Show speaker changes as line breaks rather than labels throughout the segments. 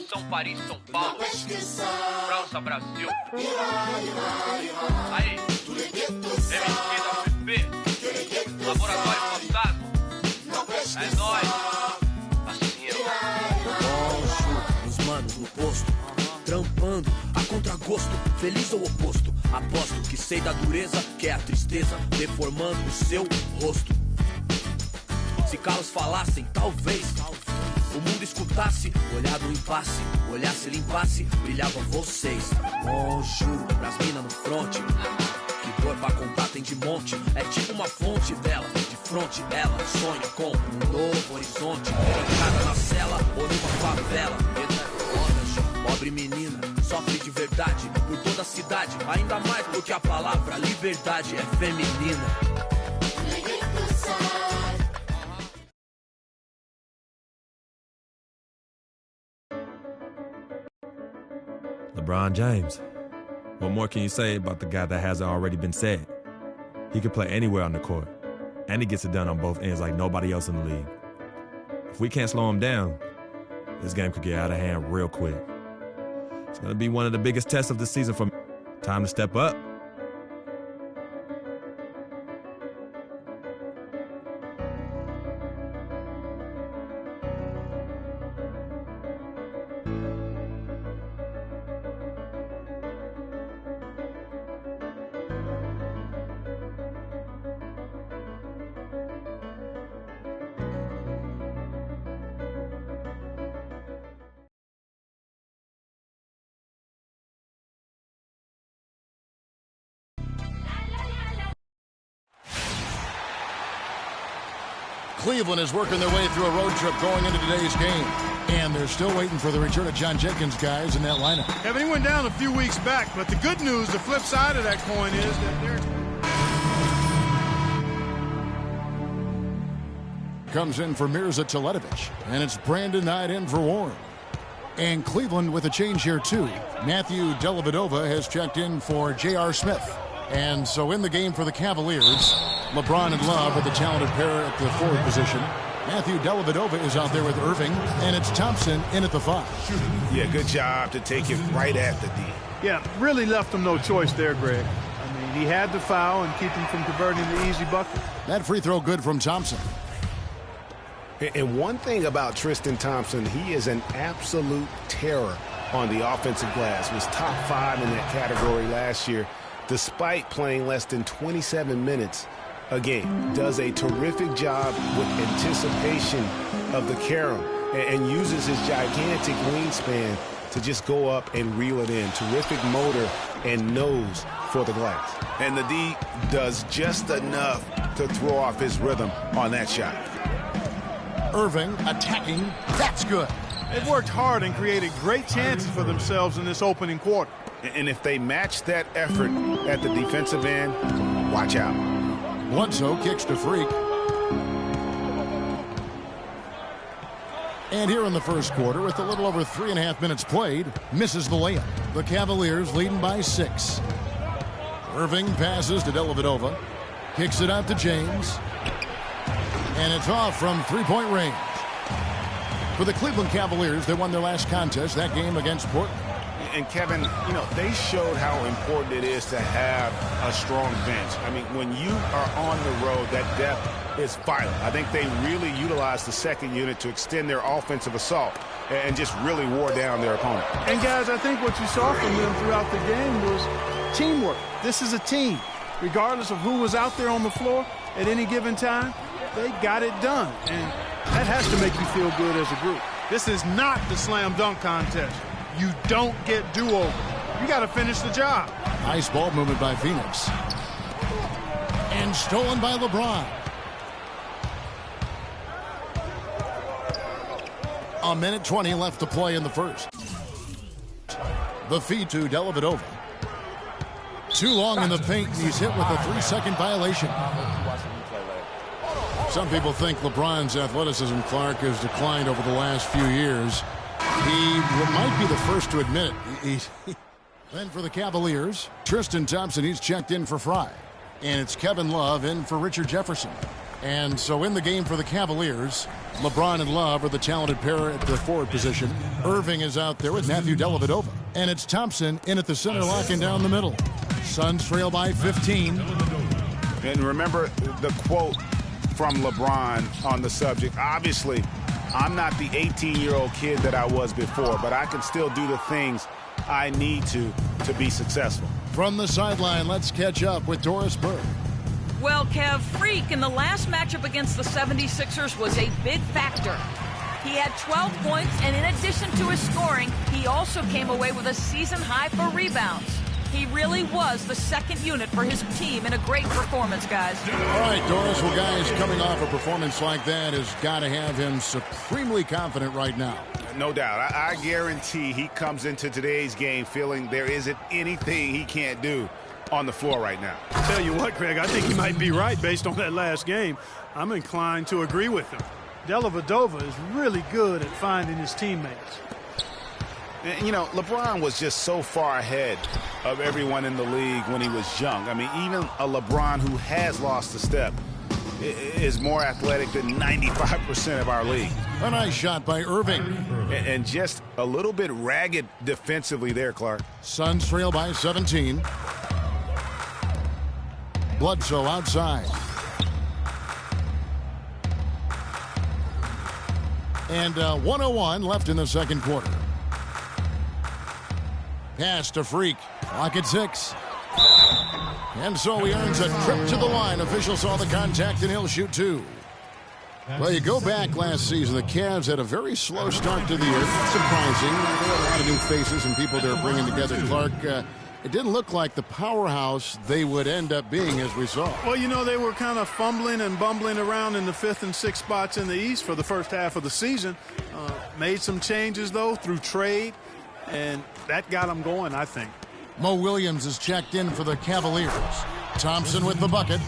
São Paris, São Paulo, França, Brasil. Aí, MSP, Laboratório Fantasma. É nóis. Assim,
os manos no posto, trampando a contragosto, feliz ou oposto. Aposto que sei da dureza, que é a tristeza deformando o seu rosto. Se carros falassem, talvez o mundo escutasse, olhar do impasse, olhasse, limpasse, brilhavam vocês. Juro, pras minas no fronte, que dor pra contar tem de monte. É tipo uma fonte dela, de fronte ela sonha com um novo horizonte. Trancada na cela ou numa favela. Pobre menina, sofre de verdade por toda a cidade. Ainda mais porque a palavra liberdade é feminina.
LeBron James. What more can you say about the guy that hasn't already been said? He can play anywhere on the court, and he gets it done on both ends like nobody else in the league. If we can't slow him down, this game could get out of hand real quick. It's going to be one of the biggest tests of the season for him. Time to step up.
Cleveland is working their way through a road trip going into today's game. And they're still waiting for the return of John Jenkins' guys in that lineup.
Kevin, he went down a few weeks back, but the good news, the flip side of that coin is that they're...
Comes in for Mirza Teletovic, and it's Brandon Knight in for Warren. And Cleveland with a change here, too. Matthew Dellavedova has checked in for J.R. Smith. And so in the game for the Cavaliers, LeBron and Love are the talented pair at the forward position. Matthew Dellavedova is out there with Irving, and it's Thompson in at the 5.
Yeah, good job to take it right at the D.
Yeah, really left him no choice there, Greg. I mean, he had to foul and keep him from converting the easy bucket.
That free throw good from Thompson.
And one thing about Tristan Thompson, he is an absolute terror on the offensive glass. Was top 5 in that category last year, despite playing less than 27 minutes a game. Does a terrific job with anticipation of the carom and uses his gigantic wingspan to just go up and reel it in. Terrific motor and nose for the glass. And the D does just enough to throw off his rhythm on that shot.
Irving attacking. That's good.
They've worked hard and created great chances for themselves in this opening quarter.
And if they match that effort at the defensive end, watch out.
Bledsoe kicks to Freak. And here in the first quarter, with a little over 3.5 minutes played, misses the layup. The Cavaliers leading by 6. Irving passes to Dellavedova. Kicks it out to James. And it's off from three-point range. For the Cleveland Cavaliers, they won their last contest, that game against Portland.
And Kevin, you know, they showed how important it is to have a strong bench. I mean, when you are on the road, that depth is vital. I think they really utilized the second unit to extend their offensive assault and just really wore down their opponent.
And guys, I think what you saw from them throughout the game was teamwork. This is a team. Regardless of who was out there on the floor at any given time, they got it done. And that has to make you feel good as a group. This is not the slam dunk contest. You don't get do-over. You got to finish the job.
Nice ball movement by Phoenix. And stolen by LeBron. A minute 20 left to play in the first. The feed to Dellavedova. Too long in the paint, and he's hit with a 3-second violation. Some people think LeBron's athleticism, Clark, has declined over the last few years. He might be the first to admit it. Then for the Cavaliers, Tristan Thompson, he's checked in for Fry. And it's Kevin Love in for Richard Jefferson. And so in the game for the Cavaliers, LeBron and Love are the talented pair at the forward position. Irving is out there with Matthew Dellavedova. And it's Thompson in at the center, locking down the middle. Suns trail by 15.
And remember the quote from LeBron on the subject. Obviously, I'm not the 18-year-old kid that I was before, but I can still do the things I need to be successful.
From the sideline, let's catch up with Doris Burke.
Well, Kev, Freak in the last matchup against the 76ers was a big factor. He had 12 points, and in addition to his scoring, he also came away with a season high for rebounds. He really was the second unit for his team in a great performance, guys.
All right, Doris, well, guys, coming off a performance like that has got to have him supremely confident right now.
No doubt. I guarantee he comes into today's game feeling there isn't anything he can't do on the floor right now.
I'll tell you what, Craig, I think he might be right based on that last game. I'm inclined to agree with him. Dellavedova is really good at finding his teammates.
And, you know, LeBron was just so far ahead of everyone in the league when he was young. I mean, even a LeBron who has lost a step is more athletic than 95% of our league.
A nice shot by Irving.
And just a little bit ragged defensively there, Clark.
Suns trail by 17. Bledsoe outside. And 1:01 left in the second quarter. Pass to Freak. Clock at 6. And so he earns a trip to the line. Official saw the contact, and he'll shoot 2. Well, you go back last season, the Cavs had a very slow start to the year. Not surprising. There were a lot of new faces and people they're bringing together. Clark, it didn't look like the powerhouse they would end up being, as we saw.
Well, you know, they were kind of fumbling and bumbling around in the 5th and 6th spots in the East for the first half of the season. Made some changes, though, through trade, and that got them going, I think.
Mo Williams is checked in for the Cavaliers. Thompson with the bucket.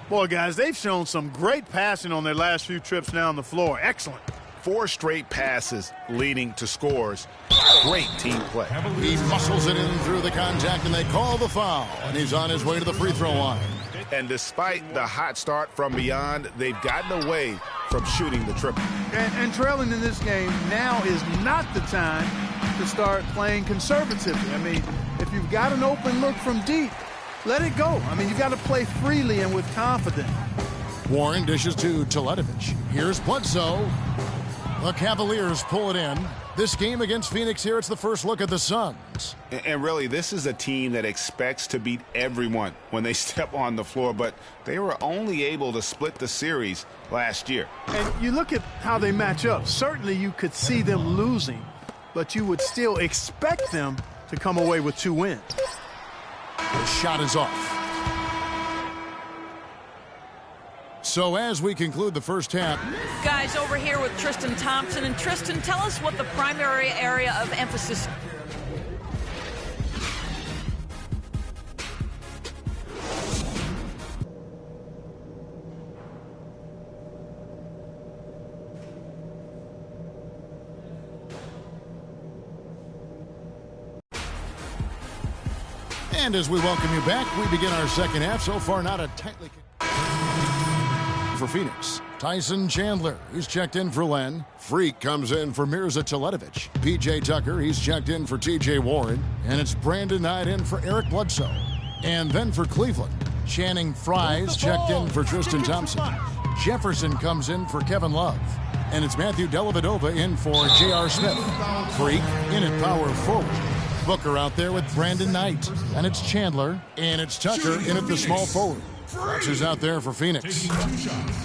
Boy, guys, they've shown some great passing on their last few trips down the floor. Excellent.
4 straight passes leading to scores. Great team play.
He muscles it in through the contact, and they call the foul. And he's on his way to the free throw line.
And despite the hot start from beyond, they've gotten away from shooting the triple.
And trailing in this game, now is not the time to start playing conservatively. I mean, if you've got an open look from deep, let it go. I mean, you got to play freely and with confidence.
Warren dishes to Teletovic. Here's Bledsoe. The Cavaliers pull it in. This game against Phoenix here, it's the first look at the Suns.
And really, this is a team that expects to beat everyone when they step on the floor, but they were only able to split the series last year.
And you look at how they match up. Certainly you could see them losing, but you would still expect them to come away with 2 wins.
The shot is off. So as we conclude the first half.
Guys, over here with Tristan Thompson. And Tristan, tell us what the primary area of emphasis.
And as we welcome you back, we begin our second half. So far, not a tightly for Phoenix. Tyson Chandler, he's checked in for Len. Freak comes in for Mirza Teletovic. P.J. Tucker, he's checked in for T.J. Warren. And it's Brandon Knight in for Eric Bledsoe. And then for Cleveland, Channing Frye's checked in for Tristan Thompson. Jefferson comes in for Kevin Love. And it's Matthew Dellavedova in for J.R. Smith. Freak in at power forward. Booker out there with Brandon Knight. And it's Chandler. And it's Tucker in at the small forward. Watchers out there for Phoenix.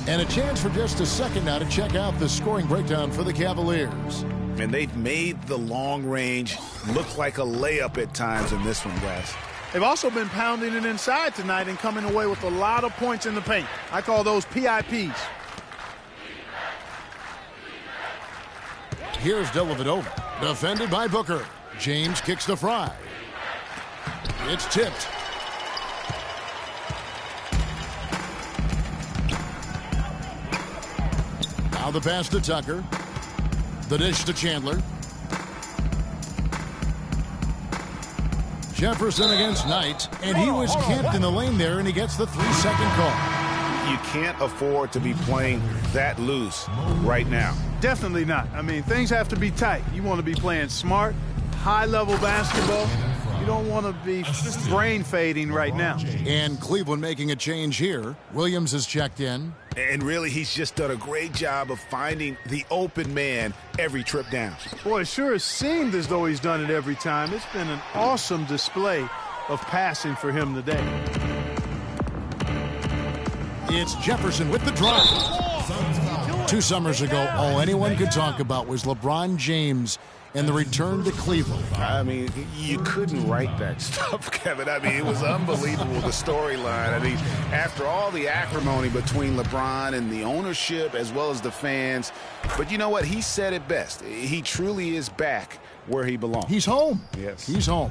And a chance for just a second now to check out the scoring breakdown for the Cavaliers.
And they've made the long range look like a layup at times in this one, guys.
They've also been pounding it inside tonight and coming away with a lot of points in the paint. I call those PIPs.
Here's Dellavedova, defended by Booker. James kicks the Fry. It's tipped. Now the pass to Tucker. The dish to Chandler. Jefferson against Knight, and he was camped in the lane there, and he gets the 3-second call.
you can't afford to be playing that loose right now.
Definitely not. I mean, things have to be tight. You want to be playing smart, high-level basketball. You don't want to be brain fading right now.
And Cleveland making a change here. Williams has checked in.
And really, he's just done a great job of finding the open man every trip down.
Boy, it sure has seemed as though he's done it every time. It's been an awesome display of passing for him today.
It's Jefferson with the drive. 2 summers ago, all anyone could talk about was LeBron James and the return to Cleveland.
I mean, you couldn't write that stuff, Kevin. I mean, it was unbelievable, the storyline. I mean, after all the acrimony between LeBron and the ownership as well as the fans. But you know what? He said it best. He truly is back where he belongs.
He's home.
Yes.
He's home.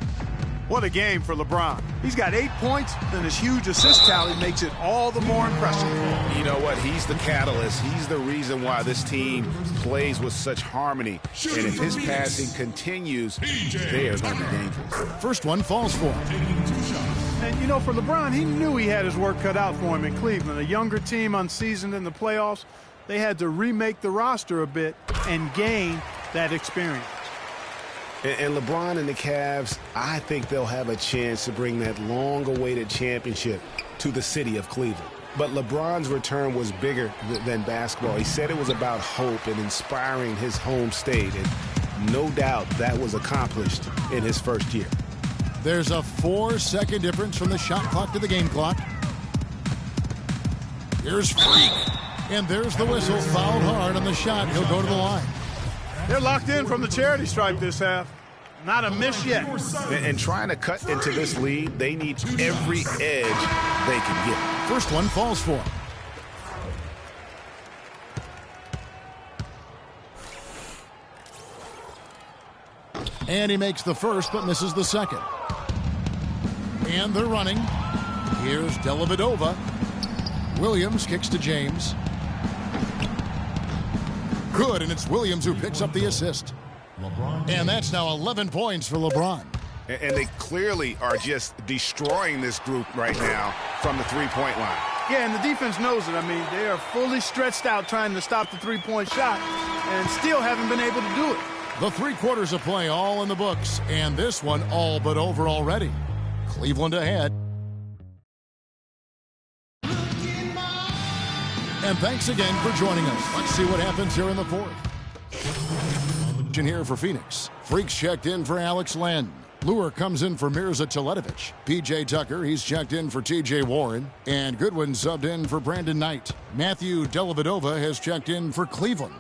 What a game for LeBron. He's got 8 points, then his huge assist tally makes it all the more impressive.
You know what? He's the catalyst. He's the reason why this team plays with such harmony. And if his passing continues, they are going to be dangerous.
First one falls for him.
And, you know, for LeBron, he knew he had his work cut out for him in Cleveland. A younger team unseasoned in the playoffs. They had to remake the roster a bit and gain that experience.
And LeBron and the Cavs, I think they'll have a chance to bring that long-awaited championship to the city of Cleveland. But LeBron's return was bigger than basketball. He said it was about hope and inspiring his home state. And no doubt that was accomplished in his first year.
There's a 4-second difference from the shot clock to the game clock. Here's Freak. And there's the whistle. Fouled hard on the shot. He'll go to the line.
They're locked in from the charity stripe this half. Not a miss yet.
And trying to cut into this lead, they need every edge they can get.
First one falls for him. And he makes the first but misses the second. And they're running. Here's Dellavedova. Williams kicks to James. Good, and it's Williams who picks up the assist. And that's now 11 points for LeBron.
And they clearly are just destroying this group right now from the three-point line.
Yeah, and the defense knows it. I mean, they are fully stretched out trying to stop the three-point shot and still haven't been able to do it.
The 3 quarters of play all in the books, and this one all but over already. Cleveland ahead. And thanks again for joining us. Let's see what happens here in the fourth. Here for Phoenix. Freaks checked in for Alex Len. Lure comes in for Mirza Teletovic. P.J. Tucker, he's checked in for T.J. Warren. And Goodwin subbed in for Brandon Knight. Matthew Dellavedova has checked in for Cleveland.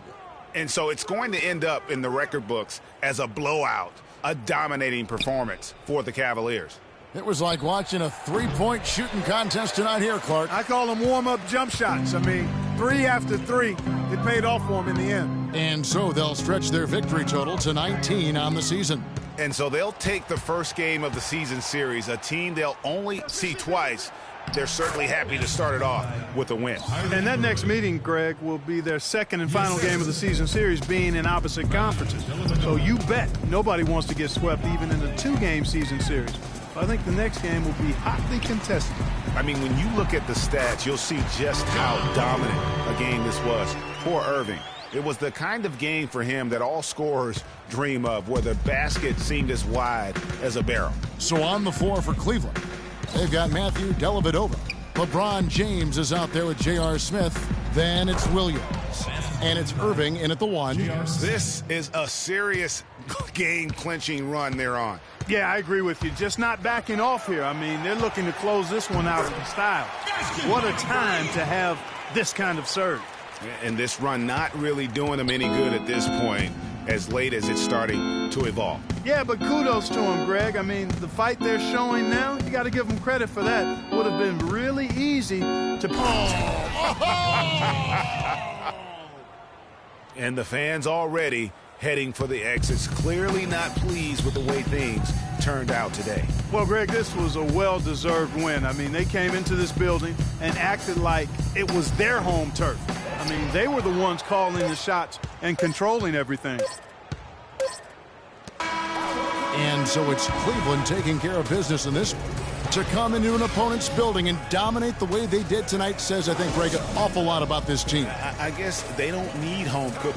And so it's going to end up in the record books as a blowout, a dominating performance for the Cavaliers.
It was like watching a 3-point shooting contest tonight here, Clark.
I call them warm-up jump shots. I mean, 3 after 3, it paid off for them in the end.
And so they'll stretch their victory total to 19 on the season.
And so they'll take the first game of the season series, a team they'll only see twice. They're certainly happy to start it off with a win.
And that next meeting, Greg, will be their second and final game of the season series, being in opposite conferences. So you bet nobody wants to get swept even in a 2-game season series. I think the next game will be hotly contested.
I mean, when you look at the stats, you'll see just how dominant a game this was. Poor Irving. It was the kind of game for him that all scorers dream of, where the basket seemed as wide as a barrel.
So on the floor for Cleveland, they've got Matthew Dellavedova. LeBron James is out there with J.R. Smith. Then it's Williams. And it's Irving in at the 1.
This is a serious game-clinching run they're on.
Yeah, I agree with you. Just not backing off here. I mean, they're looking to close this one out in style. What a time to have this kind of surge.
And this run not really doing them any good at this point, as late as it's starting to evolve.
Yeah, but kudos to them, Greg. I mean, the fight they're showing now, you got to give them credit for that. Would have been really easy to...
And the fans already heading for the exits, clearly not pleased with the way things turned out today.
Well, Greg, this was a well-deserved win. I mean, they came into this building and acted like it was their home turf. I mean, they were the ones calling the shots and controlling everything.
And so it's Cleveland taking care of business in this one. to come into an opponent's building and dominate the way they did tonight says, I think, Greg, an awful lot about this team.
I guess they don't need home cook.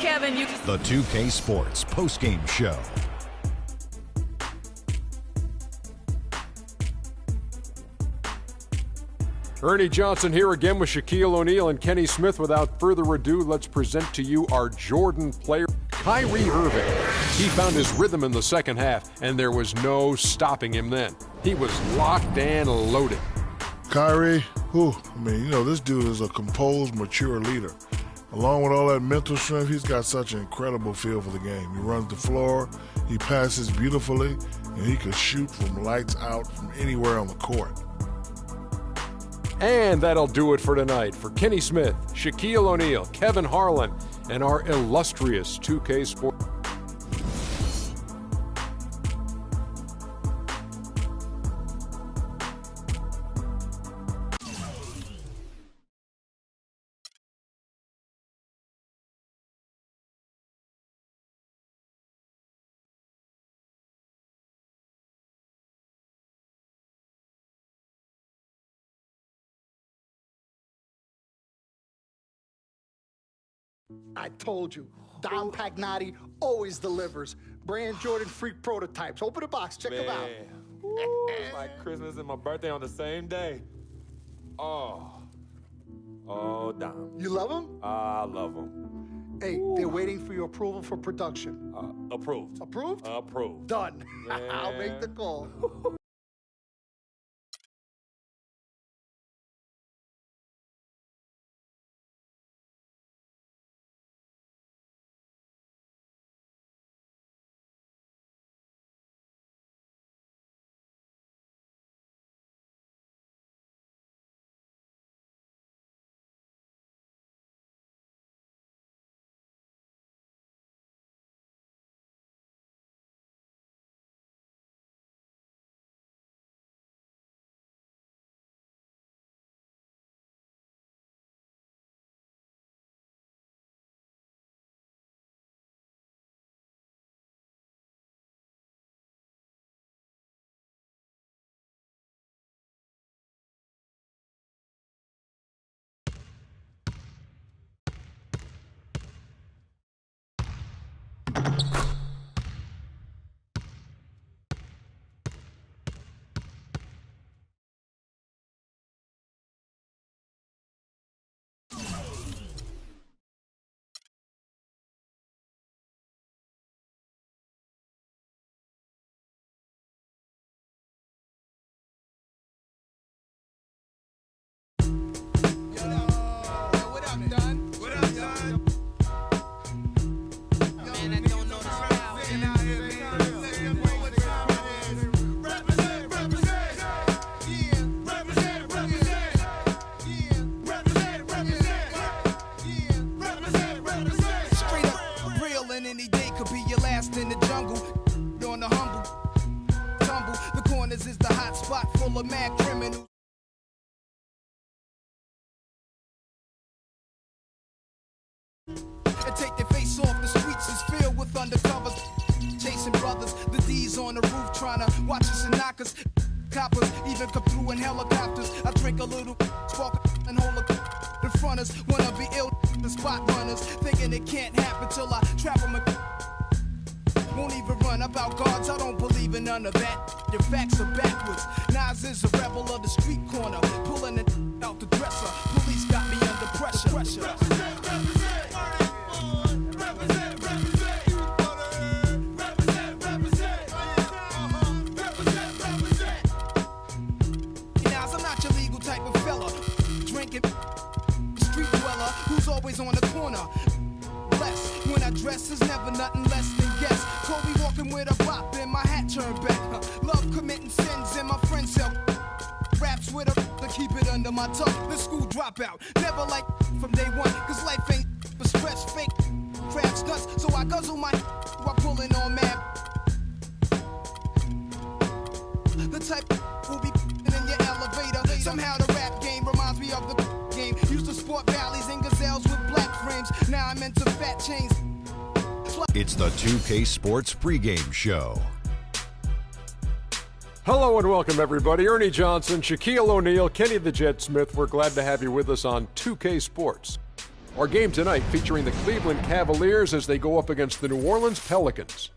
Kevin,
The 2K Sports postgame show.
Ernie Johnson here again with Shaquille O'Neal and Kenny Smith. Without further ado, let's present to you our Jordan player, Kyrie Irving. He found his rhythm in the second half, and there was no stopping him then. He was locked and loaded.
Kyrie, this dude is a composed, mature leader. Along with all that mental strength, he's got such an incredible feel for the game. He runs the floor, he passes beautifully, and he can shoot from lights out from anywhere on the court.
And that'll do it for tonight. For Kenny Smith, Shaquille O'Neal, Kevin Harlan, and our illustrious 2K Sports.
I told you, Dom Pagnotti always delivers. Brand Jordan Freak prototypes. Open the box, check them out.
It's like Christmas and my birthday on the same day. Oh, Dom.
You love them?
I love them.
Hey, they're waiting for your approval for production.
Approved.
Approved?
Approved.
Done. I'll make the call.
And take their face off, the streets is filled with undercovers. Chasing brothers, the D's on the roof trying to watch us and knock us. Coppers even come through in helicopters. I drink a little, spark and hold a the fronters. Wanna be ill, the spot runners. Thinking it can't happen till I trap them. Won't even run about guards, I don't believe in none of that. Your facts are backwards. Nas is a rebel of the street corner. Pulling it out the dresser. Police got me under pressure. Always on the corner. Less when I dress is never nothing less than guess. Kobe walking with a bop and my hat turned back. Love committing sins and my friends help. Raps with a to keep it under my tongue. The school dropout. Never like from day one. Cause life ain't but stretch fake. Crab stunts. So I guzzle my while pulling on mad. The type will be in your elevator. Somehow the rap game reminds me of the game. Used to sport valleys and gazelles with black frames. Now I'm into fat chains.
It's the 2K Sports pregame show.
Hello and welcome, everybody. Ernie Johnson, Shaquille O'Neal, Kenny the Jet Smith. We're glad to have you with us on 2K Sports. Our game tonight featuring the Cleveland Cavaliers as they go up against the New Orleans Pelicans.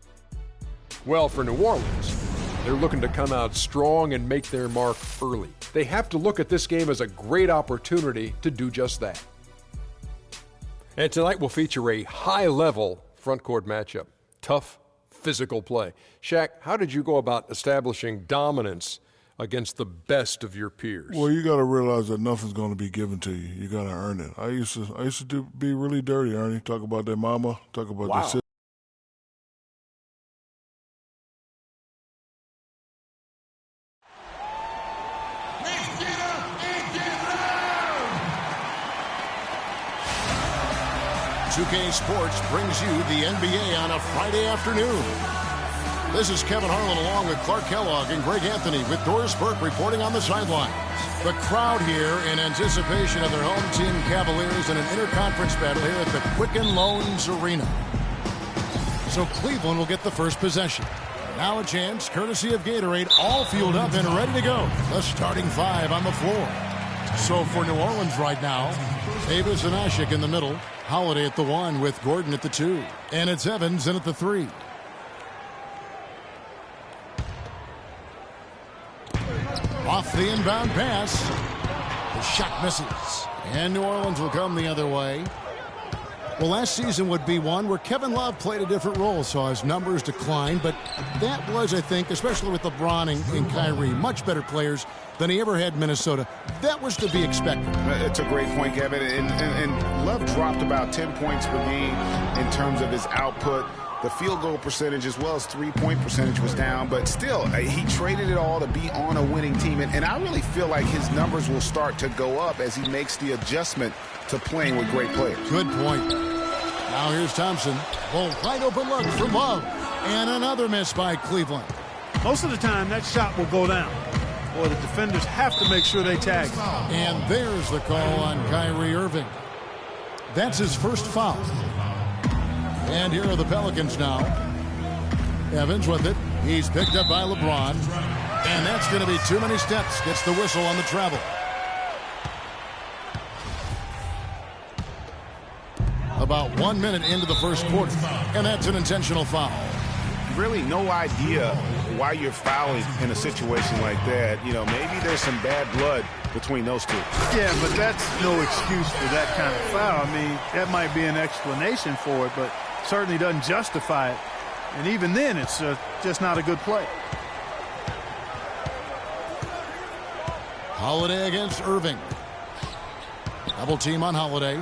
Well, for New Orleans, they're looking to come out strong and make their mark early. They have to look at this game as a great opportunity to do just that. And tonight will feature a high-level front-court matchup. Tough, physical play. Shaq, how did you go about establishing dominance against the best of your peers?
Well, you got to realize that nothing's going to be given to you. You got to earn it. I used to be really dirty, Ernie. Talk about their mama. Talk about their sister.
Sports brings you the NBA on a Friday afternoon. This is Kevin Harlan along with Clark Kellogg and Greg Anthony with Doris Burke reporting on the sidelines. The crowd here in anticipation of their home team Cavaliers in an interconference battle here at the Quicken Loans Arena. So Cleveland will get the first possession. Now a chance, courtesy of Gatorade, all fueled up and ready to go. The starting five on the floor. So for New Orleans right now, Davis and Ashik in the middle. Holiday at the 1 with Gordon at the 2. And it's Evans in at the 3. Off the inbound pass. The shot misses. And New Orleans will come the other way. Well, last season would be one where Kevin Love played a different role, saw his numbers decline, but that was, I think, especially with LeBron and Kyrie, much better players than he ever had in Minnesota. That was to be expected.
It's a great point, Kevin. And Love dropped about 10 points per game in terms of his output. The field goal percentage as well as three-point percentage was down, but still, he traded it all to be on a winning team. And I really feel like his numbers will start to go up as he makes the adjustment to playing with great players.
Good point. Now here's Thompson. Oh, wide open look for Love. And another miss by Cleveland.
Most of the time, that shot will go down. Or the defenders have to make sure they tag.
And there's the call on Kyrie Irving. That's his first foul. And here are the Pelicans now. Evans with it. He's picked up by LeBron. And that's going to be too many steps. Gets the whistle on the travel. About 1 minute into the first quarter. And that's an intentional foul.
Really no idea why you're fouling in a situation like that. You know, maybe there's some bad blood between those two.
Yeah, but that's no excuse for that kind of foul. I mean, that might be an explanation for it, but certainly doesn't justify it. And even then, it's just not a good play.
Holiday against Irving. Double team on Holiday.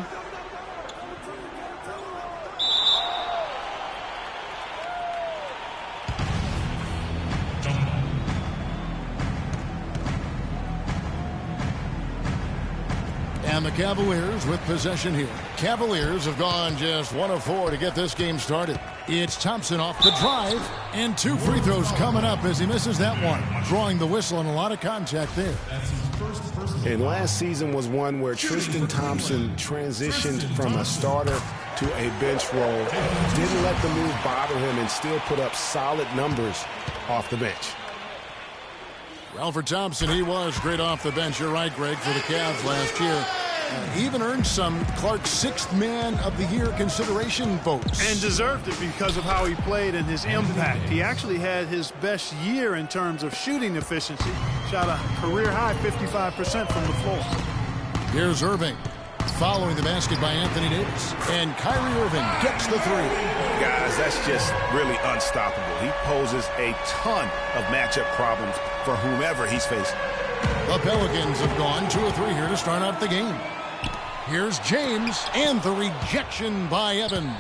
And the Cavaliers with possession here. Cavaliers have gone just 1 of 4 to get this game started. It's Thompson off the drive, and 2 free throws coming up as he misses that one. Drawing the whistle and a lot of contact there.
And last season was one where Tristan Thompson transitioned from a starter to a bench role. Didn't let the move bother him and still put up solid numbers off the bench.
Ralph Thompson, he was great off the bench. You're right, Greg, for the Cavs last year. He even earned some Clark's 6th Man of the Year consideration votes.
And deserved it because of how he played and his impact. He actually had his best year in terms of shooting efficiency. Shot a career-high 55% from the floor.
Here's Irving. Following the basket by Anthony Davis. And Kyrie Irving gets the 3.
Guys, that's just really unstoppable. He poses a ton of matchup problems for whomever he's facing.
The Pelicans have gone 2 of 3 here to start out the game. Here's James, and the rejection by Evans.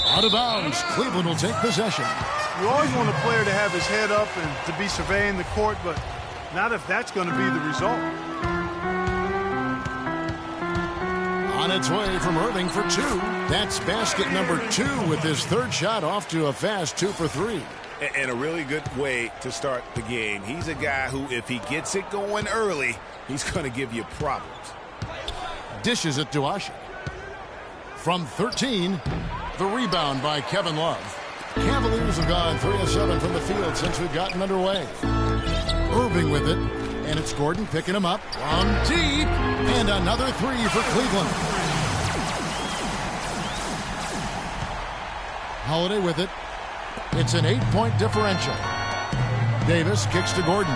Out of bounds, Cleveland will take possession.
You always want a player to have his head up and to be surveying the court, but not if that's going to be the result.
On its way from Irving for 2. That's basket number 2 with his 3rd shot off to a fast 2 for 3.
And a really good way to start the game. He's a guy who, if he gets it going early, he's going to give you problems.
Dishes it to Ashik. from 13. The rebound by Kevin Love. Cavaliers have gone 3 of 7 from the field since we've gotten underway. Irving with it, and it's Gordon picking him up from deep, and another 3 for Cleveland. Holiday with it. It's an 8-point differential. Davis kicks to Gordon.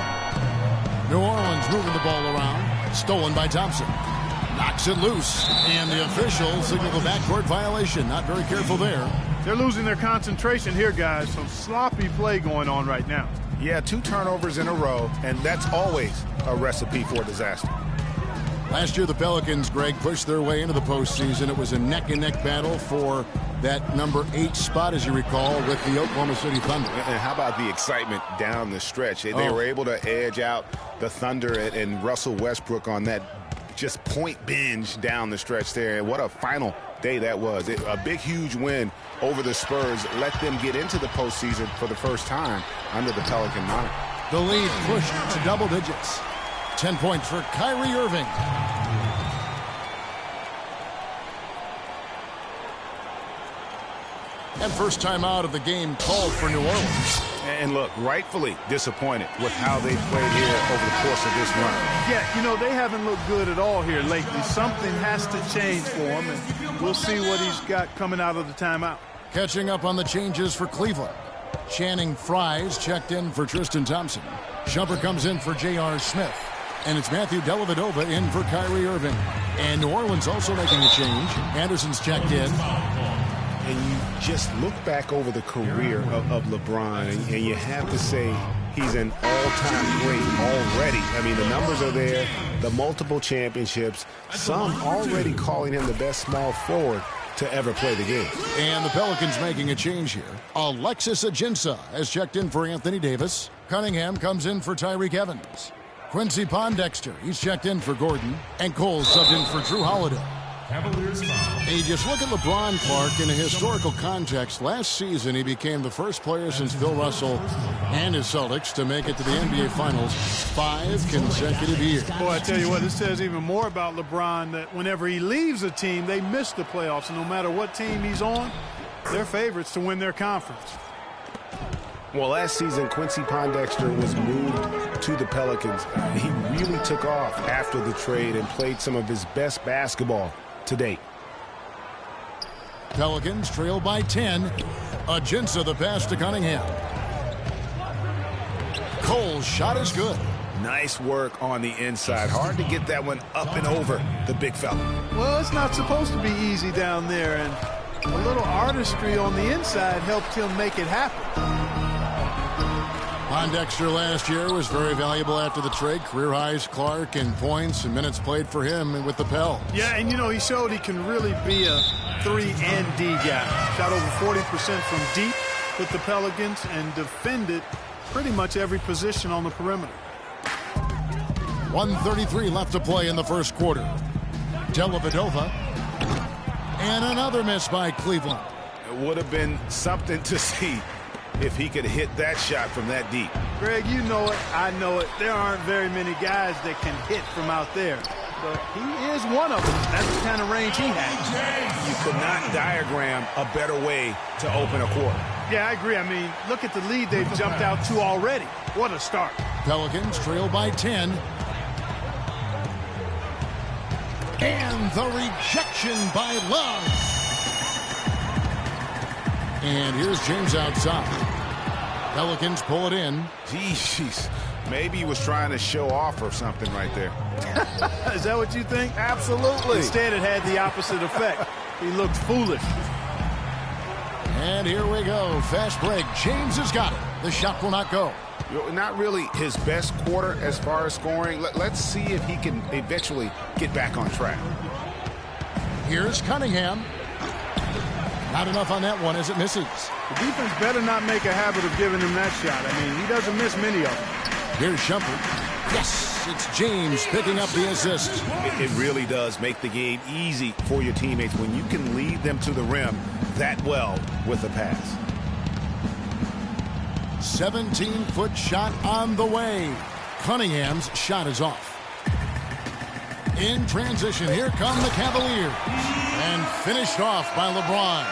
New Orleans moving the ball around. Stolen by Thompson. Knocks it loose, and the official signaled a backcourt violation. Not very careful there.
They're losing their concentration here, guys. Some sloppy play going on right now.
Yeah, 2 turnovers in a row, and that's always a recipe for disaster.
Last year, the Pelicans, Greg, pushed their way into the postseason. It was a neck-and-neck battle for that number 8 spot, as you recall, with the Oklahoma City Thunder.
And how about the excitement down the stretch? They were able to edge out the Thunder and Russell Westbrook on that just point binge down the stretch there. What a final day that was. A big, huge win over the Spurs let them get into the postseason for the first time under the Pelican moniker.
The lead pushed to double digits. 10 points for Kyrie Irving. And first time out of the game called for New Orleans.
And look, rightfully disappointed with how they played here over the course of this run.
Yeah, you know, they haven't looked good at all here lately. Something has to change for him, and we'll see what he's got coming out of the timeout.
Catching up on the changes for Cleveland. Channing Frye's checked in for Tristan Thompson. Shumpert comes in for J.R. Smith. And it's Matthew Dellavedova in for Kyrie Irving. And New Orleans also making a change. Anderson's checked in.
And you just look back over the career of LeBron, and you have to say he's an all-time great already. I mean, the numbers are there, the multiple championships, some already calling him the best small forward to ever play the game.
And the Pelicans making a change here. Alexis Ajinça has checked in for Anthony Davis. Cunningham comes in for Tyreek Evans. Quincy Pondexter, he's checked in for Gordon. And Cole subbed in for Drew Holiday. Hey, just look at LeBron, Clark, in a historical context. Last season, he became the first player since Bill Russell and his Celtics to make it to the NBA Finals 5 consecutive years.
Boy, I tell you what, this says even more about LeBron, that whenever he leaves a team, they miss the playoffs. And no matter what team he's on, they're favorites to win their conference.
Well, last season, Quincy Pondexter was moved to the Pelicans. He really took off after the trade and played some of his best basketball to date.
Pelicans trail by 10. Ajinça the pass to Cunningham. Cole's shot is good.
Nice work on the inside. Hard to get that one up and over the big fella.
Well, it's not supposed to be easy down there, and a little artistry on the inside helped him make it happen.
Pondexter last year was very valuable after the trade. Career highs, Clark, in points and minutes played for him with the Pels.
Yeah, and you know, he showed he can really be a 3 and D guy. Shot over 40% from deep with the Pelicans and defended pretty much every position on the perimeter.
1:33 left to play in the first quarter. Dellavedova. And another miss by Cleveland.
It would have been something to see if he could hit that shot from that deep.
Greg, you know it, I know it. There aren't very many guys that can hit from out there. But he is one of them. That's the kind of range he has.
You could not diagram a better way to open a quarter.
Yeah, I agree. I mean, look at the lead they've jumped out to already. What a start.
Pelicans trail by 10. And the rejection by Love. And here's James outside. Pelicans pull it in.
Jeez, maybe he was trying to show off or something right there.
Is that what you think?
Absolutely.
Instead, it had the opposite effect. He looked foolish.
And here we go. Fast break. James has got it. The shot will not go.
Not really his best quarter as far as scoring. Let's see if he can eventually get back on track.
Here's Cunningham. Not enough on that one as it misses.
The defense better not make a habit of giving him that shot. I mean, he doesn't miss many of them.
Here's Shumpert. Yes, it's James picking up the assist.
It really does make the game easy for your teammates when you can lead them to the rim that well with a pass.
17-foot shot on the way. Cunningham's shot is off. In transition, here come the Cavaliers. And finished off by LeBron.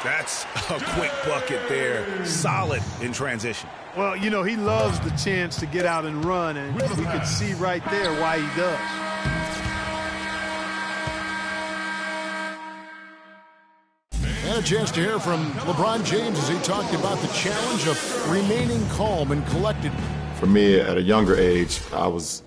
That's a quick bucket there. Solid in transition.
Well, you know, he loves the chance to get out and run, and we could see right there why he does.
And a chance to hear from LeBron James as he talked about the challenge of remaining calm and collected.
For me, at a younger age, I was...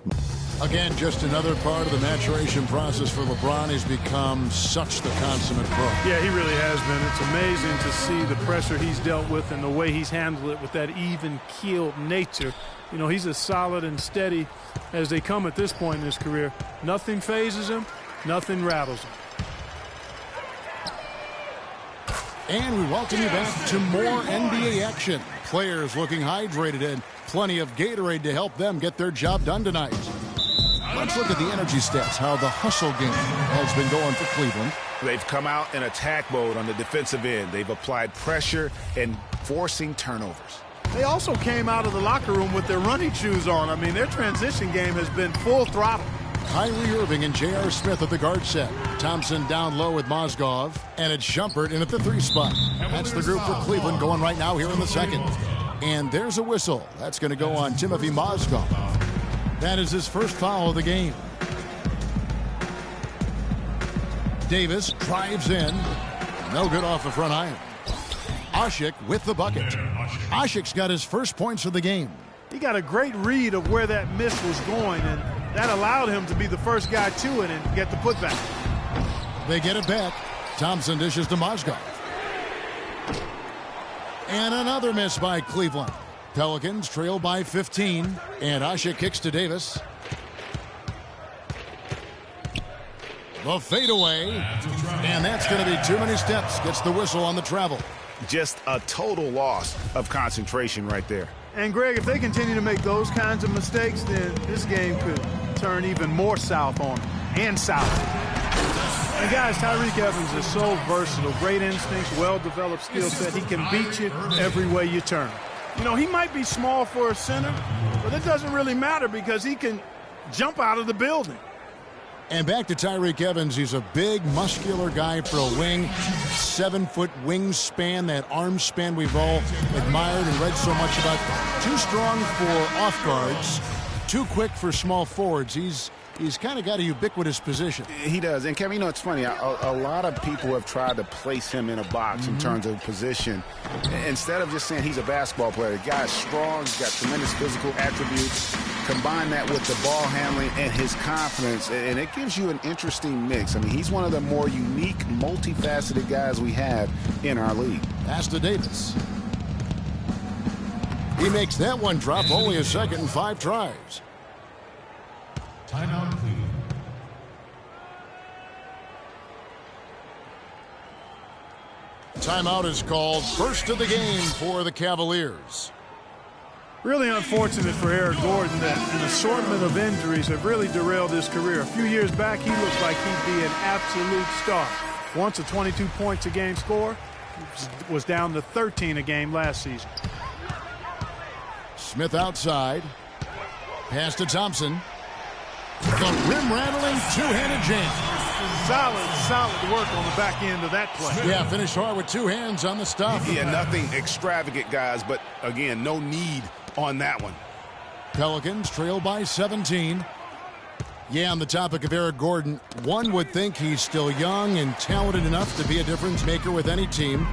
Again, just another part of the maturation process for LeBron. He's become such the consummate pro.
Yeah, he really has been. It's amazing to see the pressure he's dealt with and the way he's handled it with that even-keeled nature. You know, he's as solid and steady as they come at this point in his career. Nothing phases him. Nothing rattles him.
And we welcome you back to more NBA action. Players looking hydrated and plenty of Gatorade to help them get their job done tonight. Let's look at the energy stats, how the hustle game has been going for Cleveland.
They've come out in attack mode on the defensive end. They've applied pressure and forcing turnovers.
They also came out of the locker room with their running shoes on. I mean, their transition game has been full throttle.
Kyrie Irving and J.R. Smith at the guard set. Thompson down low with Mozgov. And it's Shumpert in at the 3 spot. That's the group for Cleveland going right now here in the second. And there's a whistle. That's going to go on Timothy Mozgov. That is his first foul of the game. Davis drives in. No good off the front iron. Asik with the bucket. Asik's got his first points of the game.
He got a great read of where that miss was going, and that allowed him to be the first guy to it and get the putback.
They get it back. Thompson dishes to Mozgov. And another miss by Cleveland. Pelicans trail by 15, and Asik kicks to Davis. The fadeaway, and that's going to be too many steps. Gets the whistle on the travel.
Just a total loss of concentration right there.
And, Greg, if they continue to make those kinds of mistakes, then this game could turn even more south on them, and south. And, guys, Tyreke Evans is so versatile. Great instincts, well-developed skill set. He can beat you every way you turn. You know, he might be small for a center, but it doesn't really matter because he can jump out of the building.
And back to Tyreke Evans. He's a big, muscular guy for a wing. 7-foot wingspan, that arm span we've all admired and read so much about. Too strong for off guards, too quick for small forwards. He's kind of got a ubiquitous position.
He does. And, Kevin, you know, it's funny. A lot of people have tried to place him in a box in terms of position. Instead of just saying he's a basketball player, the guy's strong. He's got tremendous physical attributes. Combine that with the ball handling and his confidence, and it gives you an interesting mix. I mean, he's one of the more unique, multifaceted guys we have in our league.
Pass to Davis. He makes that one drop, only a second in 5 tries.
Timeout, Cleveland.
Timeout is called. First of the game for the Cavaliers.
Really unfortunate for Eric Gordon that an assortment of injuries have really derailed his career. A few years back, he looked like he'd be an absolute star. Once a 22 points a game scorer, was down to 13 a game last season.
Smith outside. Pass to Thompson. The rim-rattling two-handed jam.
Solid work on the back end of that play.
Yeah, finished hard with 2 hands on the stuff.
Yeah, nothing extravagant, guys, but, again, no need on that one.
Pelicans trail by 17. Yeah, on the topic of Eric Gordon, one would think he's still young and talented enough to be a difference maker with any team.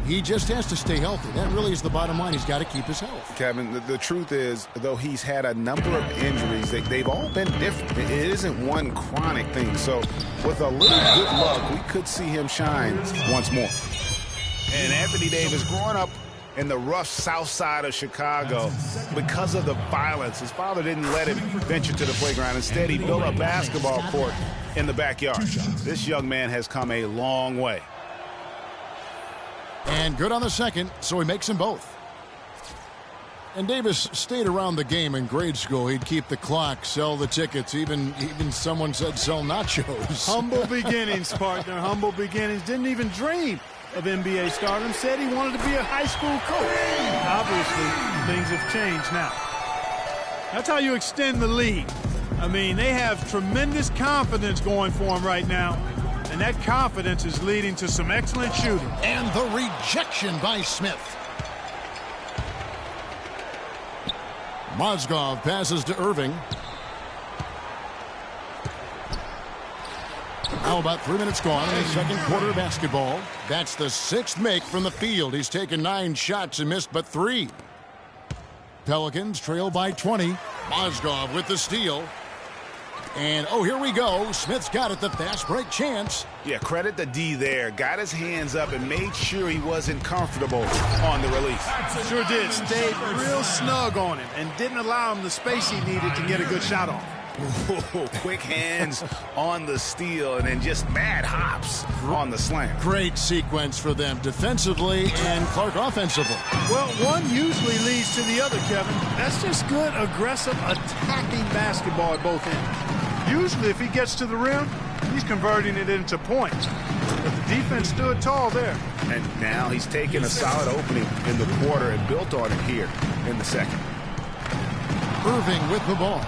He just has to stay healthy. That really is the bottom line. He's got to keep his health.
Kevin, the truth is, though he's had a number of injuries, they've all been different. It isn't one chronic thing. So with a little good luck, we could see him shine once more. And Anthony Davis, growing up in the rough south side of Chicago, because of the violence, his father didn't let him venture to the playground. Instead, he built a basketball court in the backyard. This young man has come a long way.
And good on the second, so he makes them both. And Davis stayed around the game in grade school. He'd keep the clock, sell the tickets, even someone said sell nachos.
Humble beginnings, partner, humble beginnings. Didn't even dream of NBA stardom. Said he wanted to be a high school coach. Obviously, things have changed now. That's how you extend the lead. I mean, they have tremendous confidence going for him right now. And And that confidence is leading to some excellent shooting.
And the rejection by Smith. Mozgov passes to Irving. Now about 3 minutes gone in the second quarter of basketball. That's the 6th make from the field. He's taken 9 shots and missed but 3. Pelicans trail by 20. Mozgov with the steal. And, oh, here we go. Smith's got it, the fast break chance.
Yeah, credit the D there. Got his hands up and made sure he wasn't comfortable on the release.
Sure did. Stayed real snug on him and didn't allow him the space he needed to get a good shot off.
Ooh, quick hands on the steal and then just mad hops on the slam.
Great sequence for them defensively and Clark offensively.
Well, one usually leads to the other, Kevin. That's just good, aggressive, attacking basketball at both ends. Usually, if he gets to the rim, he's converting it into points. But the defense stood tall there.
And now he's taken a solid opening in the quarter and built on it here in the second.
Irving with the ball.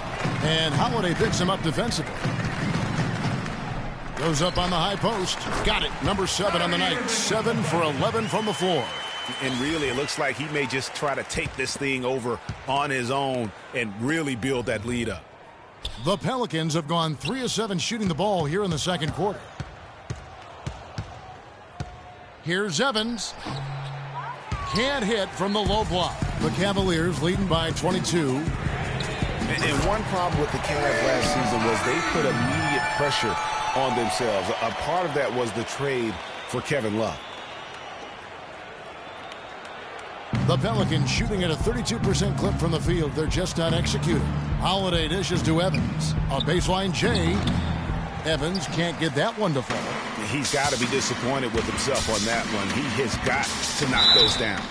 And Holiday picks him up defensively. Goes up on the high post. Got it. Number 7 on the night. 7 for 11 from the floor.
And really, it looks like he may just try to take this thing over on his own and really build that lead up.
The Pelicans have gone 3 of 7 shooting the ball here in the second quarter. Here's Evans. Can't hit from the low block. The Cavaliers leading by 22.
And one problem with the Cavs last season was they put immediate pressure on themselves. A part of that was the trade for Kevin Love.
The Pelicans shooting at a 32% clip from the field. They're just not executing. Holiday dishes to Evans. A baseline J. Evans can't get that one to fall.
He's got to be disappointed with himself on that one. He has got to knock those down.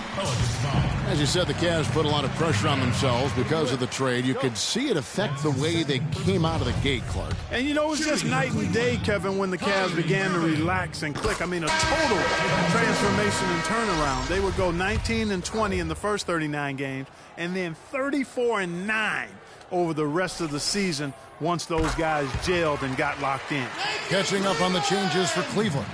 As you said, the Cavs put a lot of pressure on themselves because of the trade. You could see it affect the way they came out of the gate, Clark.
And, you know, it was just night and day, Kevin, when the Cavs began to relax and click. I mean, a total transformation and turnaround. They would go 19-20 in the first 39 games and then 34-9 over the rest of the season once those guys gelled and got locked in.
Catching up on the changes for Cleveland.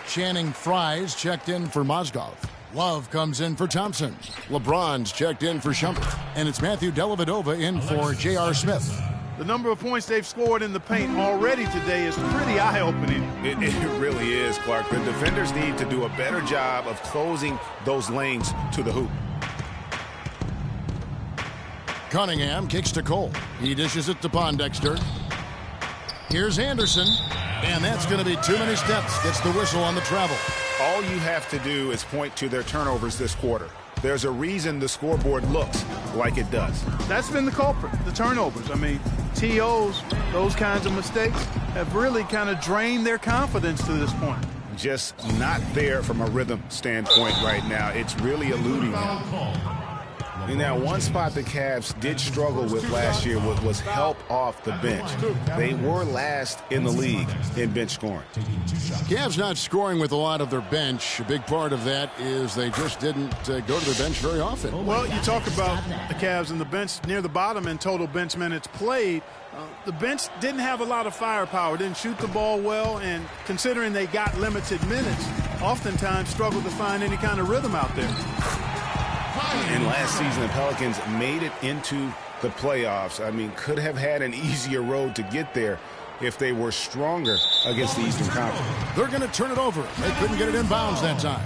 Channing Frye's checked in for Mozgov. Love comes in for Thompson. LeBron's checked in for Shumpert. And it's Matthew Dellavedova in for J.R. Smith.
The number of points they've scored in the paint already today is pretty eye-opening.
It really is, Clark. The defenders need to do a better job of closing those lanes to the hoop.
Cunningham kicks to Cole. He dishes it to Pondexter. Here's Anderson. And that's going to be too many steps. Gets the whistle on the travel.
All you have to do is point to their turnovers this quarter. There's a reason the scoreboard looks like it does.
That's been the culprit, the turnovers. I mean, TOs, those kinds of mistakes have really kind of drained their confidence to this point.
Just not there from a rhythm standpoint right now. It's really eluding them. And now, one spot the Cavs did struggle with last year was help off the bench. They were last in the league in bench scoring.
Cavs not scoring with a lot of their bench. A big part of that is they just didn't go to their bench very often.
Well, you talk about the Cavs and the bench near the bottom in total bench minutes played. The bench didn't have a lot of firepower, didn't shoot the ball well, and considering they got limited minutes, oftentimes struggled to find any kind of rhythm out there.
And last season, the Pelicans made it into the playoffs. I mean, could have had an easier road to get there if they were stronger against the Eastern Conference.
They're going to turn it over. They couldn't get it in bounds that time.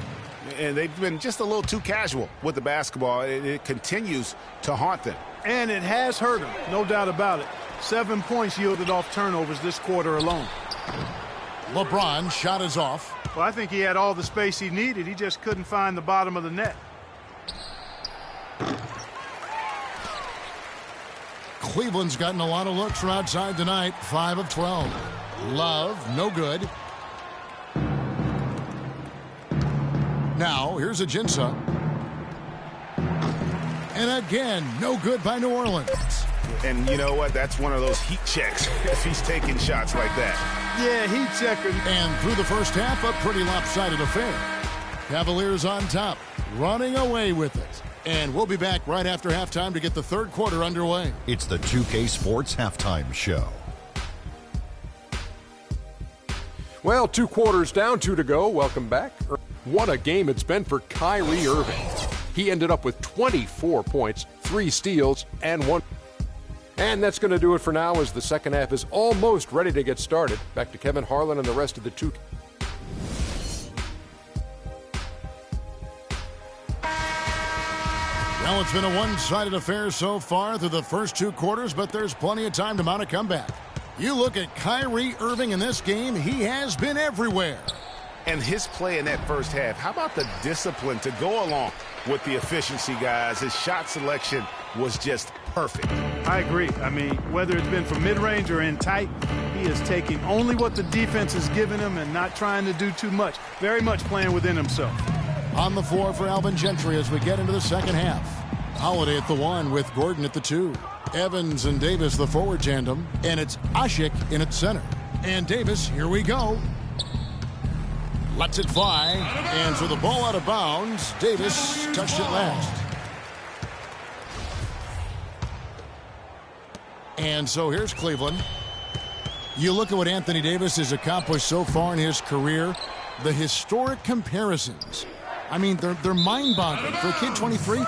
And they've been just a little too casual with the basketball. It continues to haunt them.
And it has hurt them, no doubt about it. 7 points yielded off turnovers this quarter alone.
LeBron's shot is off.
Well, I think he had all the space he needed. He just couldn't find the bottom of the net.
Cleveland's gotten a lot of looks from outside tonight. 5 of 12. Love, no good. Now, here's Ajinça. And again, no good by New Orleans.
And you know what? That's one of those heat checks if he's taking shots like that.
Yeah, heat checker.
And through the first half, a pretty lopsided affair. Cavaliers on top, running away with it. And we'll be back right after halftime to get the third quarter underway.
It's the 2K Sports Halftime Show.
Well, 2 quarters down, 2 to go. Welcome back. What a game it's been for Kyrie Irving. He ended up with 24 points, 3 steals, and 1. And that's going to do it for now as the second half is almost ready to get started. Back to Kevin Harlan and the rest of the 2.
Well, it's been a one-sided affair so far through the first 2 quarters, but there's plenty of time to mount a comeback. You look at Kyrie Irving in this game, he has been everywhere.
And his play in that first half, how about the discipline to go along with the efficiency, guys? His shot selection was just perfect.
I agree. I mean, whether it's been from mid-range or in tight, he is taking only what the defense is giving him and not trying to do too much. Very much playing within himself.
On the floor for Alvin Gentry as we get into the second half. Holiday at the 1 with Gordon at the 2. Evans and Davis the forward tandem, and it's Ashik in at center. And Davis, here we go. Lets it fly, and so the ball out of bounds. Davis touched it last. And so here's Cleveland. You look at what Anthony Davis has accomplished so far in his career, the historic comparisons. I mean, they're mind-boggling. For a kid 23,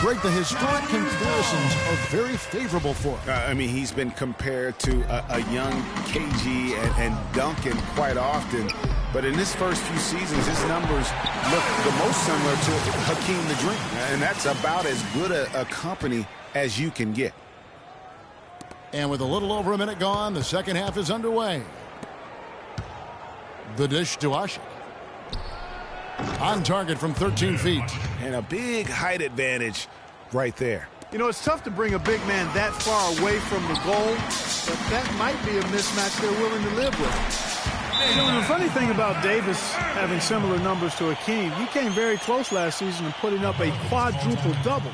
Greg, the historic comparisons are very favorable for him.
I mean, he's been compared to a young KG and Duncan quite often. But in his first few seasons, his numbers look the most similar to Hakeem the Dream. And that's about as good a company as you can get.
And with a little over a minute gone, the second half is underway. The dish to Ashik. On target from 13 feet.
And a big height advantage right there.
You know, it's tough to bring a big man that far away from the goal, but that might be a mismatch they're willing to live with. You know, the funny thing about Davis having similar numbers to Hakeem, he came very close last season in putting up a quadruple-double.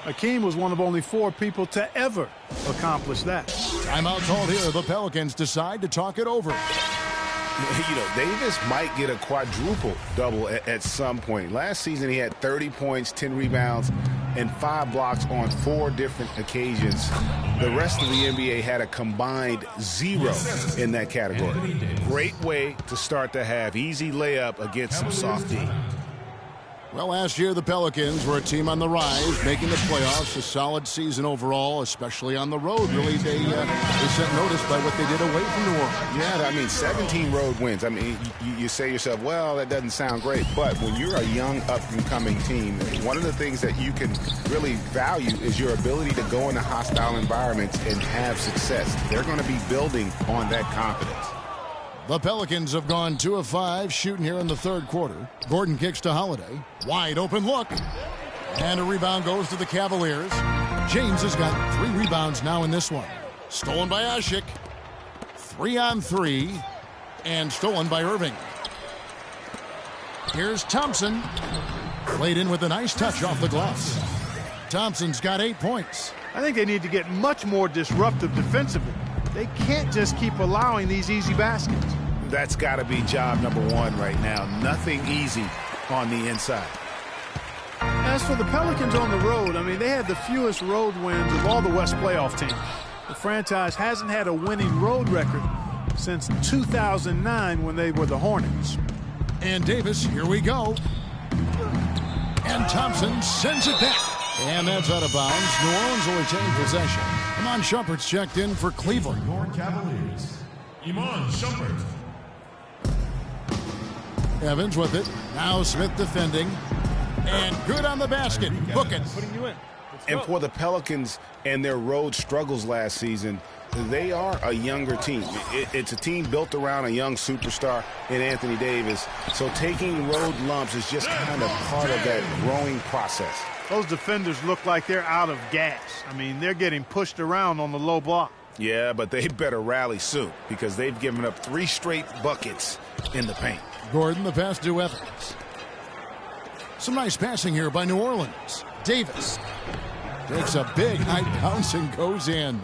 Hakeem was one of only 4 people to ever accomplish that.
Timeout called here. The Pelicans decide to talk it over.
You know, Davis might get a quadruple-double at some point. Last season, he had 30 points, 10 rebounds, and 5 blocks on 4 different occasions. The rest of the NBA had a combined 0 in that category. Great way to start the half. Easy layup against some soft D.
Well, last year the Pelicans were a team on the rise, making the playoffs. A solid season overall, especially on the road. Really, they set notice by what they did away from New Orleans.
Yeah, I mean, 17 road wins. I mean, you say to yourself, well, that doesn't sound great. But when you're a young, up-and-coming team, one of the things that you can really value is your ability to go into hostile environments and have success. They're going to be building on that confidence.
The Pelicans have gone 2 of 5 shooting here in the third quarter. Gordon kicks to Holiday. Wide open look. And a rebound goes to the Cavaliers. James has got 3 rebounds now in this one. Stolen by Ashik. 3-on-3. And stolen by Irving. Here's Thompson. Played in with a nice touch off the glass. Thompson's got 8 points.
I think they need to get much more disruptive defensively. They can't just keep allowing these easy baskets.
That's got to be job number 1 right now. Nothing easy on the inside.
As for the Pelicans on the road, I mean, they had the fewest road wins of all the West playoff teams. The franchise hasn't had a winning road record since 2009 when they were the Hornets.
And Davis, here we go. And Thompson sends it back. And that's out of bounds. New Orleans will retain possession. Iman Shumpert's checked in for Cleveland.
Your Cavaliers, Iman Shumpert.
Evans with it. Now Smith defending. And good on the basket. Book it.
Putting you in.
And for the Pelicans and their road struggles last season, they are a younger team. It's a team built around a young superstar in Anthony Davis. So taking road lumps is just kind of part of that growing process.
Those defenders look like they're out of gas. I mean, they're getting pushed around on the low block.
Yeah, but they better rally soon because they've given up 3 straight buckets in the paint.
Gordon, the pass to Evans. Some nice passing here by New Orleans. Davis takes a big high bounce and goes in.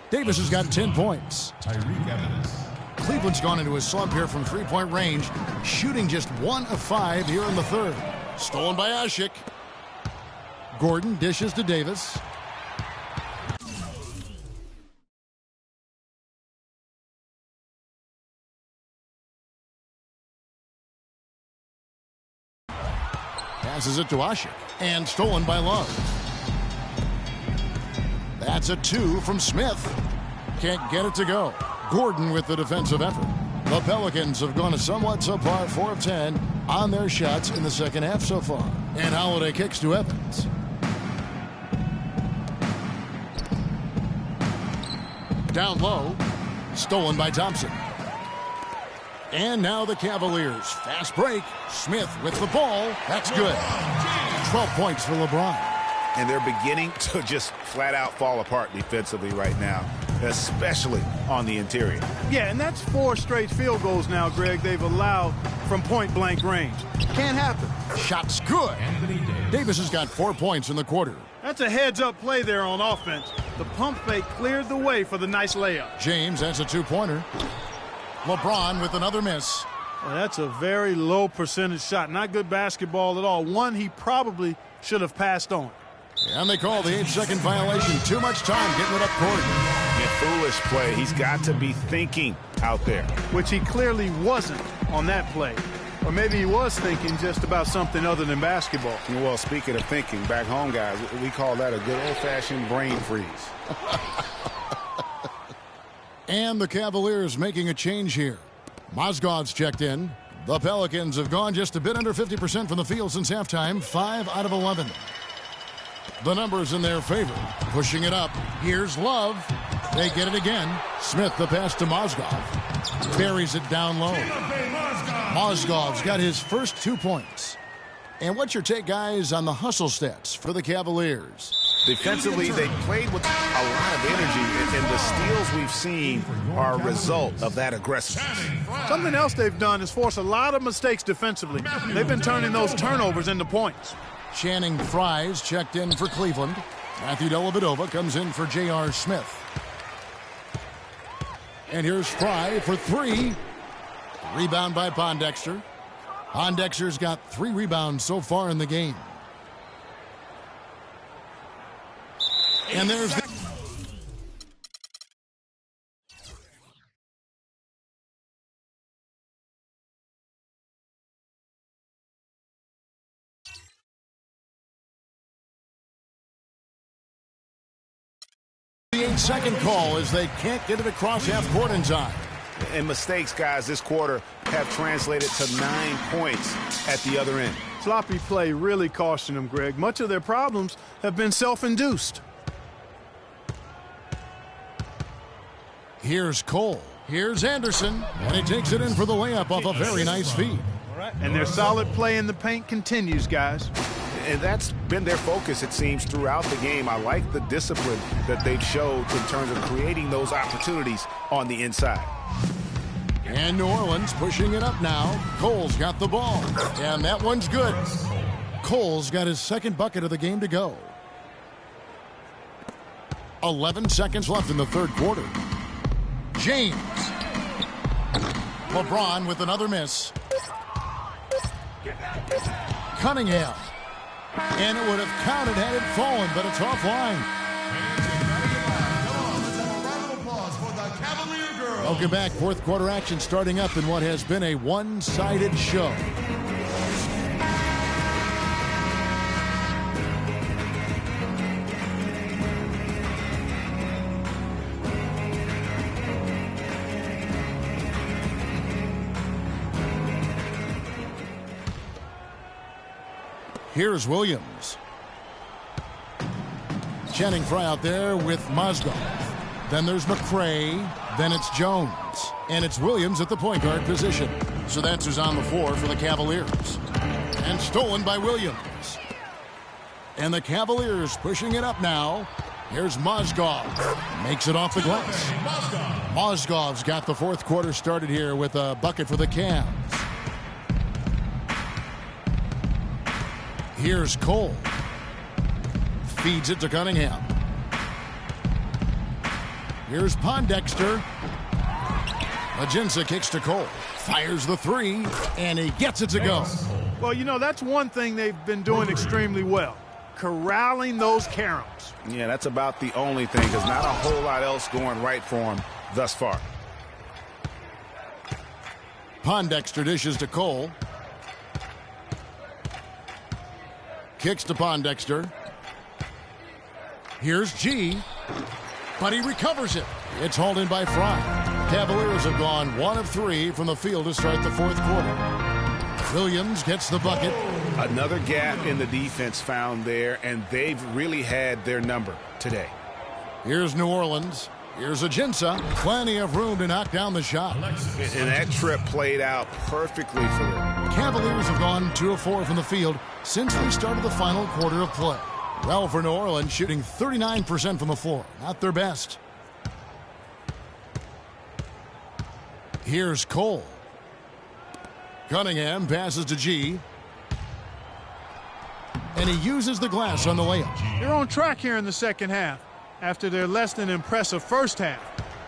Davis has got 10 points.
Tyreke Evans.
Cleveland's gone into a slump here from 3-point range, shooting just 1 of 5 here in the third. Stolen by Ashik. Gordon dishes to Davis. Passes it to Ashik. And stolen by Love. That's a 2 from Smith. Can't get it to go. Gordon with the defensive effort. The Pelicans have gone a somewhat subpar 4 of 10 on their shots in the second half so far. And Holiday kicks to Evans. Down low. Stolen by Thompson. And now the Cavaliers. Fast break. Smith with the ball. That's good. 12 points for LeBron.
And they're beginning to just flat out fall apart defensively right now, especially on the interior.
Yeah, and that's 4 straight field goals now, Greg, they've allowed from point-blank range. Can't happen.
Shot's good. Davis has got 4 points in the quarter.
That's a heads-up play there on offense. The pump fake cleared the way for the nice layup.
James, that's a 2-pointer. LeBron with another miss.
Well, that's a very low percentage shot. Not good basketball at all. One he probably should have passed on.
And they call the 8-second violation. Too much time getting it up court.
A foolish play. He's got to be thinking out there.
Which he clearly wasn't on that play. Or maybe he was thinking just about something other than basketball.
Well, speaking of thinking, back home, guys, we call that a good old-fashioned brain freeze.
And the Cavaliers making a change here. Mozgov's checked in. The Pelicans have gone just a bit under 50% from the field since halftime. 5 out of 11. The numbers in their favor. Pushing it up. Here's Love. They get it again. Smith the pass to Mozgov. Buries it down low. Mozgov's got his first 2 points. And what's your take, guys, on the hustle stats for the Cavaliers?
Defensively, they played with a lot of energy, and the steals we've seen are a result of that aggressiveness.
Something else they've done is force a lot of mistakes defensively. They've been turning those turnovers into points.
Channing Frye's checked in for Cleveland. Matthew Dellavedova comes in for J.R. Smith. And here's Frye for 3. Rebound by Pondexter. Pondexter's got 3 rebounds so far in the game. And there's the... The 8-second call as they can't get it across half court in time.
And mistakes, guys, this quarter have translated to 9 points at the other end.
Sloppy play really costing them, Greg. Much of their problems have been self-induced.
Here's Cole. Here's Anderson. And he takes it in for the layup off a very nice feed.
And their solid play in the paint continues, guys.
And that's been their focus, it seems, throughout the game. I like the discipline that they've showed in terms of creating those opportunities on the inside.
And New Orleans pushing it up now. Cole's got the ball. And that one's good. Cole's got his second bucket of the game to go. 11 seconds left in the third quarter. James. LeBron with another miss. Cunningham. And it would have counted had it fallen, but it's offline. Welcome back. Fourth quarter action starting up in what has been a one-sided show. Here's Williams. Channing Frye out there with Mozgov. Then there's McCray. Then it's Jones. And it's Williams at the point guard position. So that's who's on the floor for the Cavaliers. And stolen by Williams. And the Cavaliers pushing it up now. Here's Mozgov. Makes it off the glass. Mozgov's got the fourth quarter started here with a bucket for the Cavs. Here's Cole. Feeds it to Cunningham. Here's Pondexter. Ajinça kicks to Cole. Fires the 3, and he gets it to go.
Well, you know, that's one thing they've been doing extremely well. Corralling those caroms.
Yeah, that's about the only thing, because not a whole lot else going right for him thus far.
Pondexter dishes to Cole. kicks to Pondexter. Here's G, but he recovers it. It's hauled in by Fry. Cavaliers have gone 1 of 3 from the field to start the fourth quarter. Williams gets the bucket.
Another gap in the defense found there, and they've really had their number today.
Here's New Orleans. Here's Ajinça. Plenty of room to knock down the shot.
And that trip played out perfectly for them.
Cavaliers have gone 2 of 4 from the field since they started the final quarter of play. Well, for New Orleans, shooting 39% from the floor. Not their best. Here's Cole. Cunningham passes to G. And he uses the glass on the layup.
They're on track here in the second half after their less than impressive first half.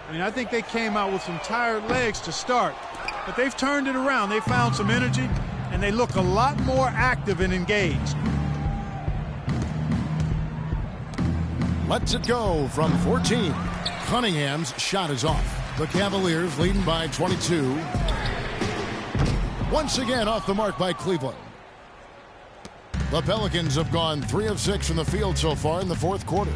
I mean, I think they came out with some tired legs to start, but they've turned it around. They found some energy, and they look a lot more active and engaged.
Lets it go from 14. Cunningham's shot is off. The Cavaliers leading by 22. Once again off the mark by Cleveland. The Pelicans have gone 3 of 6 from the field so far in the fourth quarter.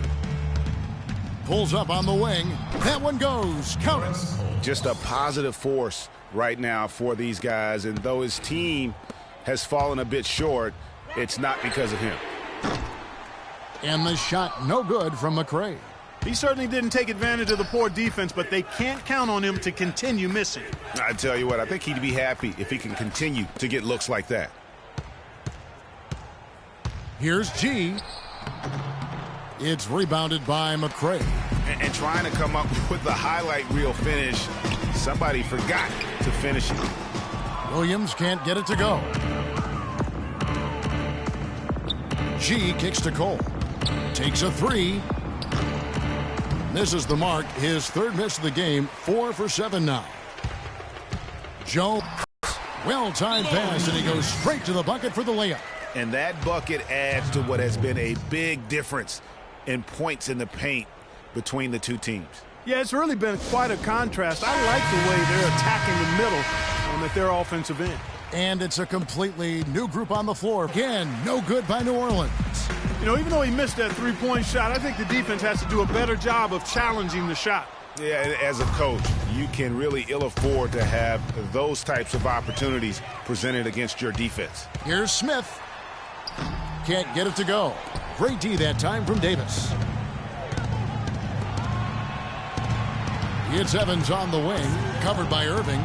Pulls up on the wing. That one goes. Count it.
Just a positive force right now for these guys. And though his team has fallen a bit short, it's not because of him.
And the shot no good from McRae.
He certainly didn't take advantage of the poor defense, but they can't count on him to continue missing.
I tell you what, I think he'd be happy if he can continue to get looks like that.
Here's G. It's rebounded by McRae.
And trying to come up with the highlight reel finish, somebody forgot to finish it.
Williams can't get it to go. G kicks to Cole. Takes a 3. Misses the mark. His third miss of the game. 4 for 7 now. Jones. Well-timed pass, and he goes straight to the bucket for the layup.
And that bucket adds to what has been a big difference in points in the paint between the two teams.
Yeah, it's really been quite a contrast. I like the way they're attacking the middle at their offensive end.
And it's a completely new group on the floor. Again, no good by New Orleans.
You know, even though he missed that three-point shot, I think the defense has to do a better job of challenging the shot.
Yeah, as a coach, you can really ill afford to have those types of opportunities presented against your defense.
Here's Smith. Can't get it to go. Great D that time from Davis. It's Evans on the wing, covered by Irving.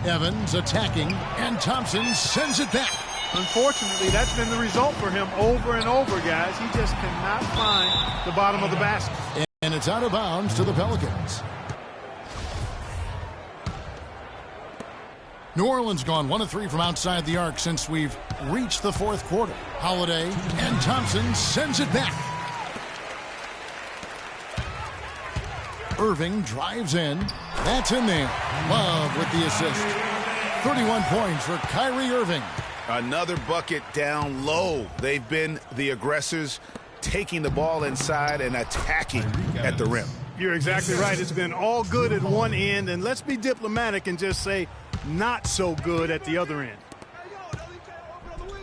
Evans attacking, and Thompson sends it back.
Unfortunately, that's been the result for him over and over, guys. He just cannot find the bottom of the basket.
And it's out of bounds to the Pelicans. New Orleans gone 1 of 3 from outside the arc since we've reached the fourth quarter. Holiday and Thompson sends it back. Irving drives in. That's in there. Love with the assist. 31 points for Kyrie Irving.
Another bucket down low. They've been the aggressors, taking the ball inside and attacking at the rim.
You're exactly right. It's been all good at one end, and let's be diplomatic and just say not so good at the other end.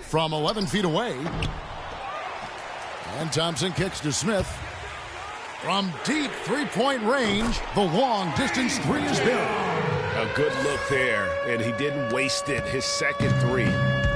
From 11 feet away. And Thompson kicks to Smith. From deep three-point range, the long-distance 3 is there.
A good look there, and he didn't waste it. His second 3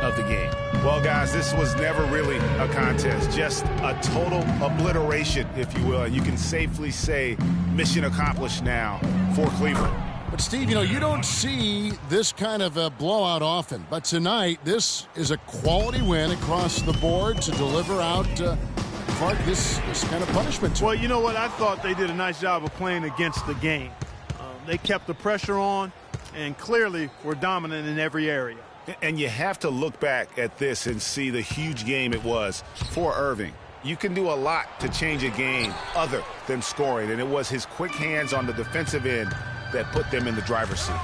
of the game. Well, guys, this was never really a contest. Just a total obliteration, if you will. You can safely say mission accomplished now for Cleveland.
But, Steve, you know, you don't see this kind of a blowout often. But tonight, this is a quality win across the board to deliver out this kind of punishment.
Well, you know what? I thought they did a nice job of playing against the game. They kept the pressure on and clearly were dominant in every area.
And you have to look back at this and see the huge game it was for Irving. You can do a lot to change a game other than scoring, and it was his quick hands on the defensive end that put them in the driver's seat.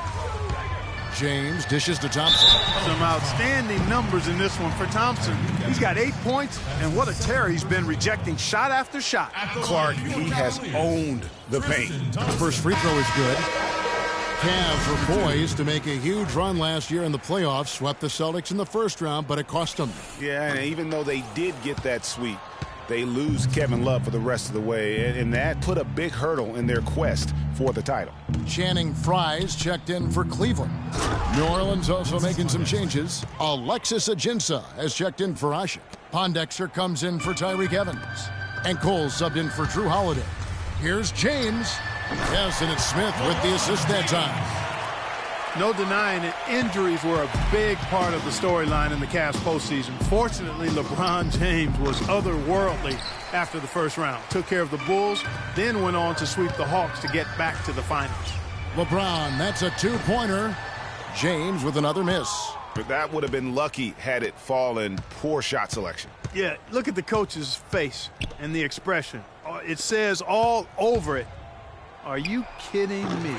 James dishes to Thompson.
Some outstanding numbers in this one for Thompson. He's got 8 points, and what a terror he's been rejecting shot after shot.
Clark, he has owned the paint.
First free throw is good. Cavs were poised to make a huge run last year in the playoffs, swept the Celtics in the first round, but it cost them.
Yeah, and even though they did get that sweep, they lose Kevin Love for the rest of the way, and that put a big hurdle in their quest for the title.
Channing Frye's checked in for Cleveland. New Orleans also making some changes. Alexis Ajinça has checked in for Ashik. Pondexter comes in for Tyreek Evans. And Cole subbed in for Drew Holiday. Here's James. Yes, and it's Smith with the assist that time.
No denying it, injuries were a big part of the storyline in the Cavs postseason. Fortunately, LeBron James was otherworldly after the first round. Took care of the Bulls, then went on to sweep the Hawks to get back to the finals.
LeBron, that's a two-pointer. James with another miss.
But that would have been lucky had it fallen. Poor shot selection.
Yeah, look at the coach's face and the expression. It says all over it, "Are you kidding me?"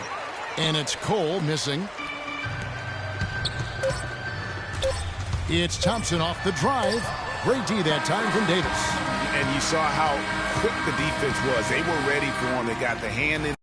And it's Cole missing. It's Thompson off the drive. Great D that time from Davis.
And you saw how quick the defense was. They were ready for him. They got the hand in.